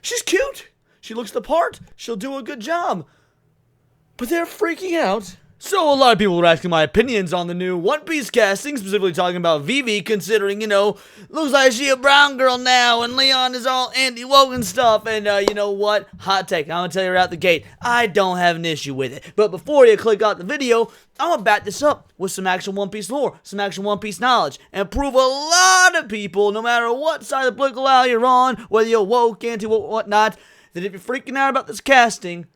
She's cute. She looks the part. She'll do a good job. But they're freaking out. So a lot of people were asking my opinions on the new One Piece casting, specifically talking about Vivi, considering, looks like she a brown girl now, and Leon is all anti-woke and stuff, and you know what? Hot take, I'm gonna tell you right out the gate, I don't have an issue with it. But before you click out the video, I'm gonna back this up with some actual One Piece lore, some actual One Piece knowledge, and prove a lot of people, no matter what side of the political aisle you're on, whether you're woke, anti-woke, whatnot, that if you're freaking out about this casting,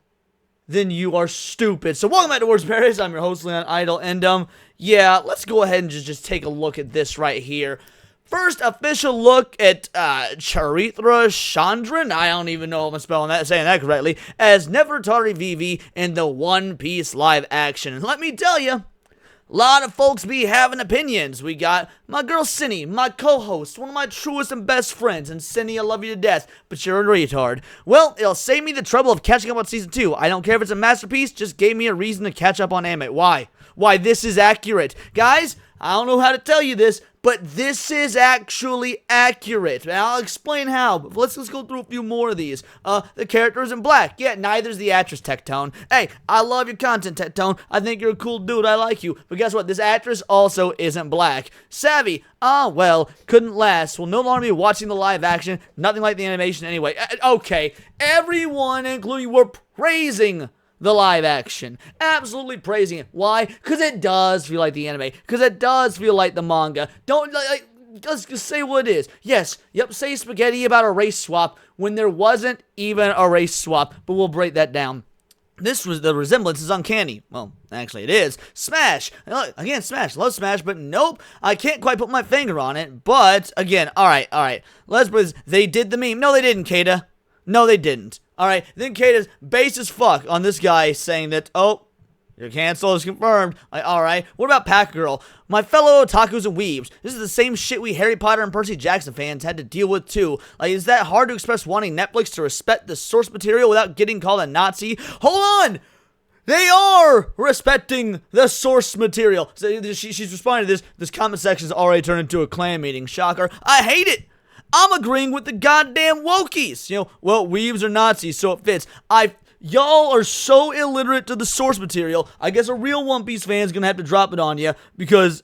then you are stupid. So welcome back to Words Paradise. I'm your host, Leon Idol, and yeah, let's go ahead and just take a look at this right here. First official look at Charithra Chandran, I don't even know if I'm saying that correctly, as Nefertari Vivi in the One Piece live action. And let me tell you, a lot of folks be having opinions. We got my girl Cindy, my co-host, one of my truest and best friends. And Cindy, I love you to death, but you're a retard. Well, it'll save me the trouble of catching up on Season 2. I don't care if it's a masterpiece, just gave me a reason to catch up on anime. Why? Why this is accurate. Guys, I don't know how to tell you this, but this is actually accurate. And I'll explain how, but let's go through a few more of these. The character is in black. Yeah, neither's the actress, Tectone. Hey, I love your content, Tectone. I think you're a cool dude. I like you. But guess what? This actress also isn't black. Savvy. Well, couldn't last. Will no longer be watching the live action. Nothing like the animation anyway. Okay, everyone, including you, were praising the live action. Absolutely praising it. Why? Because it does feel like the anime. Because it does feel like the manga. Don't, just say what it is. Yes, yep, say spaghetti about a race swap when there wasn't even a race swap. But we'll break that down. The resemblance is uncanny. Well, actually it is. Smash! Again, Smash. Love Smash, but nope. I can't quite put my finger on it. But, again, alright. Let's put this. They did the meme. No, they didn't, Kata. No, they didn't. Alright, then Kata's base as fuck on this guy saying that, oh, your cancel is confirmed. Alright, what about Pack Girl? My fellow otakus and weebs, this is the same shit we Harry Potter and Percy Jackson fans had to deal with too. Is that hard to express wanting Netflix to respect the source material without getting called a Nazi? Hold on! They are respecting the source material. So she's responding to this comment section has already turned into a clan meeting. Shocker. I hate it! I'm agreeing with the goddamn wokies. Well, weebs are Nazis, so it fits. Y'all are so illiterate to the source material. I guess a real One Piece fan's gonna have to drop it on you because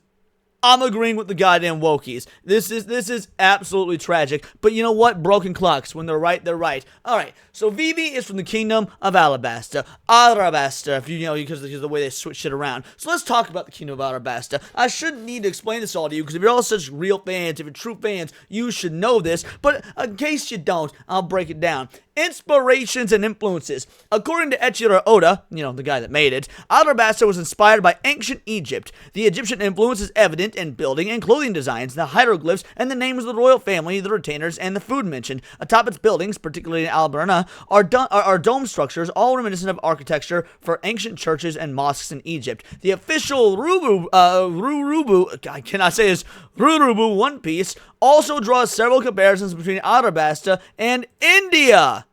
I'm agreeing with the goddamn wokies. This is absolutely tragic. But you know what? Broken clocks. When they're right, they're right. Alright, so Vivi is from the kingdom of Alabasta. Arabasta, because of the way they switch shit around. So let's talk about the kingdom of Arabasta. I shouldn't need to explain this all to you, because if you're all such real fans, if you're true fans, you should know this. But in case you don't, I'll break it down. Inspirations and influences. According to Eiichiro Oda, the guy that made it, Alabasta was inspired by ancient Egypt. The Egyptian influence is evident in building and clothing designs, the hieroglyphs, and the names of the royal family, the retainers, and the food mentioned. Atop its buildings, particularly in Alberna, are dome structures, all reminiscent of architecture for ancient churches and mosques in Egypt. The official Rurubu One Piece also draws several comparisons between Alabasta and India.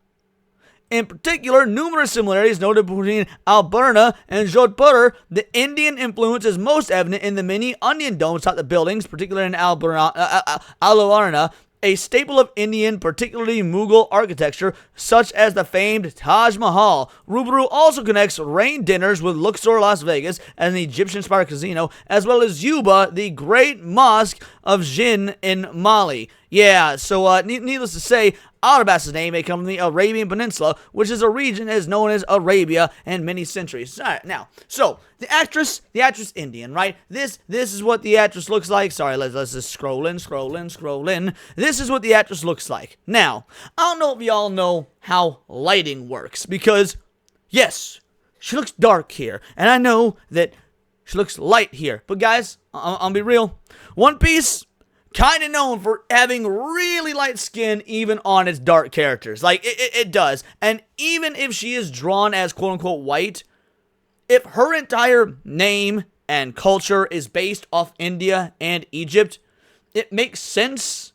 In particular, numerous similarities noted between Alberna and Jodhpur. The Indian influence is most evident in the many onion domes atop the buildings, particularly in Aluvarna, a staple of Indian, particularly Mughal architecture, such as the famed Taj Mahal. Rubaru also connects rain dinners with Luxor, Las Vegas, as an Egyptian-inspired casino, as well as Yuba, the great mosque of Jinn in Mali. Yeah, so needless to say, Alabasta's name may come from the Arabian Peninsula, which is a region that is known as Arabia in many centuries. All right, now, so the actress Indian, right? This is what the actress looks like. Sorry, let's just scroll in. This is what the actress looks like. Now, I don't know if y'all know how lighting works, because yes, she looks dark here, and I know that she looks light here. But guys, I'll be real. One Piece, kind of known for having really light skin even on its dark characters. Like, it does. And even if she is drawn as quote-unquote white, if her entire name and culture is based off India and Egypt, it makes sense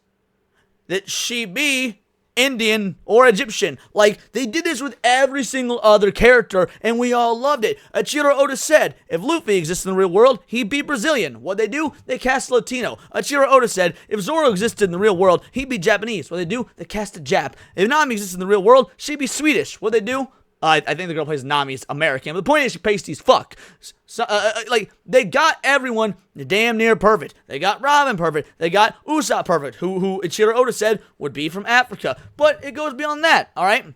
that she be Indian, or Egyptian. Like, they did this with every single other character, and we all loved it. Ichiro Oda said, if Luffy exists in the real world, he'd be Brazilian. What'd they do? They cast Latino. Ichiro Oda said, if Zoro existed in the real world, he'd be Japanese. What'd they do? They cast a Jap. If Nami exists in the real world, she'd be Swedish. What'd they do? I think the girl plays Nami's American, but the point is she pasties fuck. So, like, they got everyone damn near perfect. They got Robin perfect. They got Usopp perfect, who Ichiro Oda said would be from Africa. But it goes beyond that, alright?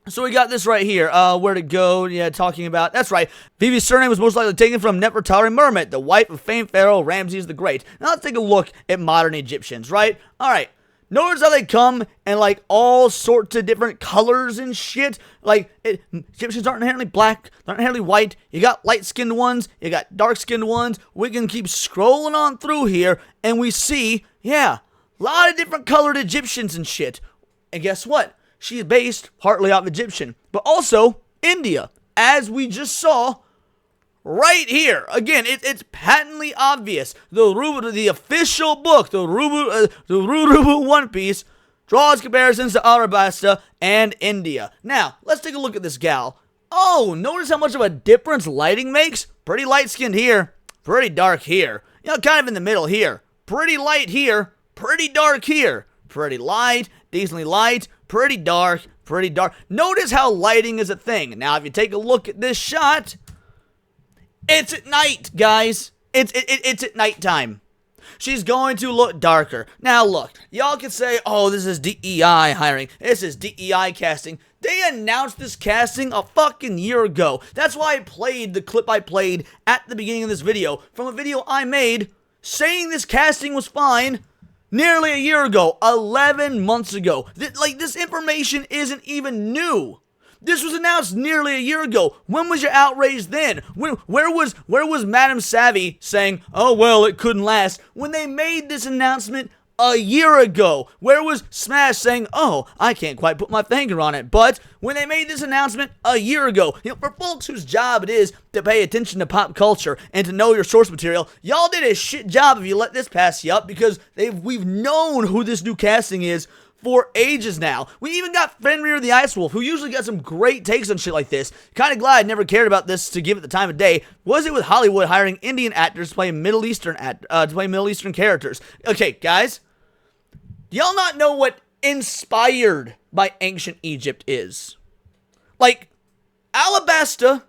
So we got this right here, where to go, yeah, talking about, that's right, Vivi's surname was most likely taken from Nefertari Mermet, the wife of famed pharaoh Ramses the Great. Now let's take a look at modern Egyptians, right? Alright. Notice how they come in, like, all sorts of different colors and shit. Like, Egyptians aren't inherently black. They're not inherently white. You got light-skinned ones. You got dark-skinned ones. We can keep scrolling on through here, and we see, yeah, a lot of different colored Egyptians and shit. And guess what? She's based partly off Egyptian, but also India, as we just saw right here. Again, it's patently obvious. The official book, the Rurubu One Piece, draws comparisons to Alabasta and India. Now, let's take a look at this gal. Oh, notice how much of a difference lighting makes? Pretty light-skinned here, pretty dark here. You know, kind of in the middle here. Pretty light here, pretty dark here. Pretty light, decently light, pretty dark, pretty dark. Notice how lighting is a thing. Now, if you take a look at this shot, it's at night, guys. It's at nighttime. She's going to look darker. Now, look, y'all can say, oh, this is DEI hiring. This is DEI casting. They announced this casting a fucking year ago. That's why I played the clip I played at the beginning of this video from a video I made saying this casting was fine nearly a year ago, 11 months ago. This information isn't even new. This was announced nearly a year ago. When was your outrage then? Where was Madame Savvy saying, oh, well, it couldn't last, when they made this announcement a year ago? Where was Smash saying, oh, I can't quite put my finger on it, but when they made this announcement a year ago? You know, for folks whose job it is to pay attention to pop culture and to know your source material, y'all did a shit job if you let this pass you up, because we've known who this new casting is for ages now. We even got Fenrir the Ice Wolf, who usually got some great takes on shit like this. Kind of glad I never cared about this to give it the time of day. Was it with Hollywood hiring Indian actors to play Middle Eastern characters? Okay, guys, do y'all not know what inspired by ancient Egypt is? Like, Alabasta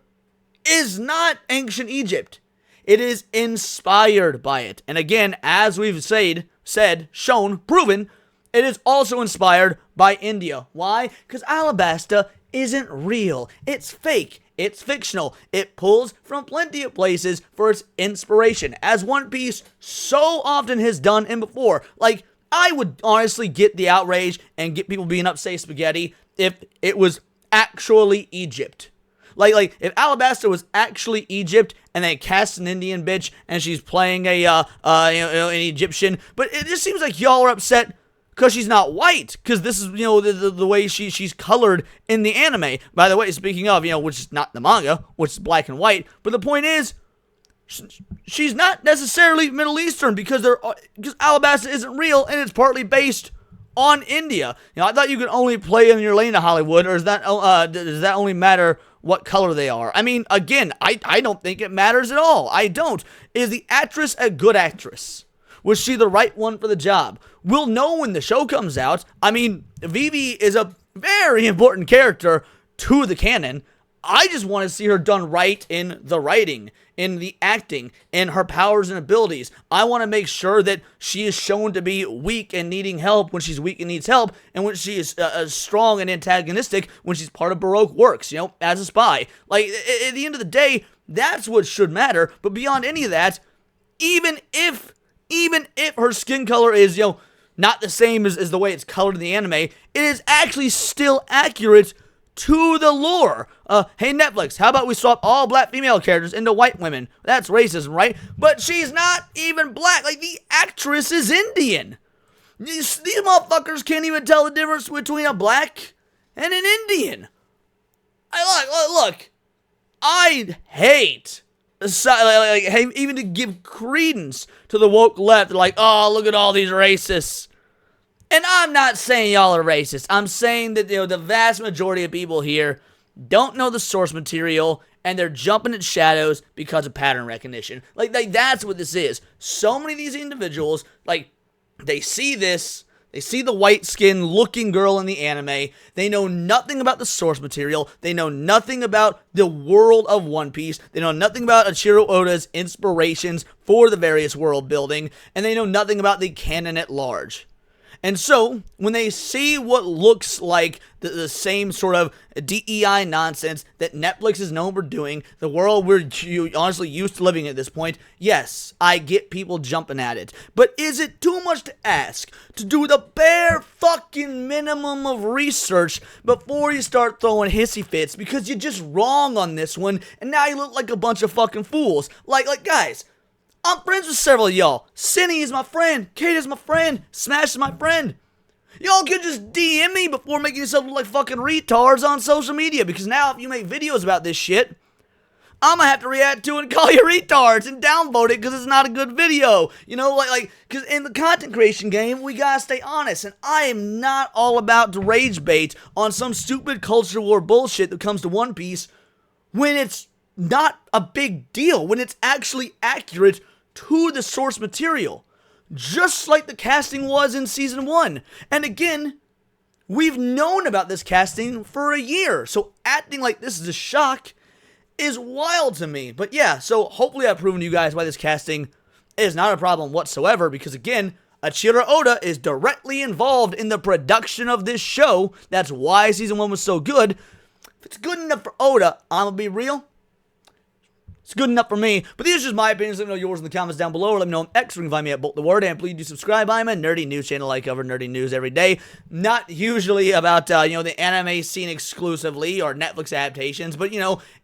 is not ancient Egypt. It is inspired by it. And again, as we've said, shown, proven, it is also inspired by India. Why? Because Alabasta isn't real. It's fake. It's fictional. It pulls from plenty of places for its inspiration, as One Piece so often has done and before. Like, I would honestly get the outrage and get people being up say spaghetti if it was actually Egypt. Like if Alabasta was actually Egypt and they cast an Indian bitch and she's playing an Egyptian, but it just seems like y'all are upset because she's not white, because this is, the way she's colored in the anime. By the way, speaking of, which is not the manga, which is black and white, but the point is, she's not necessarily Middle Eastern, because Alabasta isn't real, and it's partly based on India. I thought you could only play in your lane to Hollywood, or does that only matter what color they are? I mean, again, I don't think it matters at all. I don't. Is the actress a good actress? Was she the right one for the job? We'll know when the show comes out. I mean, Vivi is a very important character to the canon. I just want to see her done right in the writing, in the acting, in her powers and abilities. I want to make sure that she is shown to be weak and needing help when she's weak and needs help, and when she is strong and antagonistic when she's part of Baroque works, as a spy. Like, at the end of the day, that's what should matter. But beyond any of that, even if her skin color is, not the same as the way it's colored in the anime, it is actually still accurate to the lore. Hey, Netflix, how about we swap all black female characters into white women? That's racism, right? But she's not even black. Like, the actress is Indian. These motherfuckers can't even tell the difference between a black and an Indian. Look, I hate even to give credence to the woke left. They're like, oh, look at all these racists. And I'm not saying y'all are racist. I'm saying that, the vast majority of people here don't know the source material, and they're jumping at shadows because of pattern recognition. Like that's what this is. So many of these individuals, they see this, they see the white-skinned looking girl in the anime, they know nothing about the source material, they know nothing about the world of One Piece, they know nothing about Eiichiro Oda's inspirations for the various world building, and they know nothing about the canon at large. And so, when they see what looks like the same sort of DEI nonsense that Netflix is known for doing, the world we're honestly used to living at this point, yes, I get people jumping at it. But is it too much to ask to do the bare fucking minimum of research before you start throwing hissy fits because you're just wrong on this one and now you look like a bunch of fucking fools? Like guys, I'm friends with several of y'all. Cindy is my friend. Kate is my friend. Smash is my friend. Y'all can just DM me before making yourself look like fucking retards on social media, because now if you make videos about this shit, I'm gonna have to react to it and call you retards and downvote it because it's not a good video. Because in the content creation game, we gotta stay honest, and I am not all about to rage bait on some stupid culture war bullshit that comes to One Piece when it's not a big deal, when it's actually accurate to the source material, just like the casting was in season 1. And again, we've known about this casting for a year, so acting like this is a shock is wild to me. But yeah, so hopefully I've proven to you guys why this casting is not a problem whatsoever, because again, Eiichiro Oda is directly involved in the production of this show. That's why season 1 was so good. If it's good enough for Oda, I'm gonna be real, it's good enough for me. But these are just my opinions. Let me know yours in the comments down below. Or let me know on X. You can find me at Bolt the Word. And please do subscribe. I'm a nerdy news channel. I cover nerdy news every day. Not usually about, the anime scene exclusively or Netflix adaptations. But,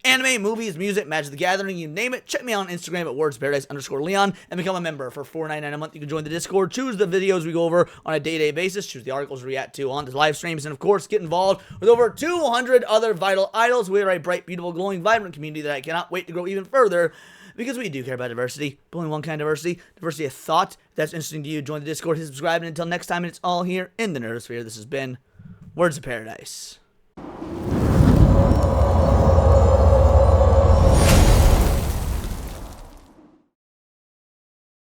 anime, movies, music, Magic the Gathering, you name it. Check me out on Instagram at wordsparadise_Leon and become a member. For $4.99 a month, you can join the Discord. Choose the videos we go over on a day-to-day basis. Choose the articles we react to on the live streams. And, of course, get involved with over 200 other vital idols. We are a bright, beautiful, glowing, vibrant community that I cannot wait to grow even further, because we do care about diversity, but only one kind of diversity of thought. If that's interesting to you, join the Discord, hit subscribe, and until next time, it's all here in the Nerdosphere. This has been Words of Paradise.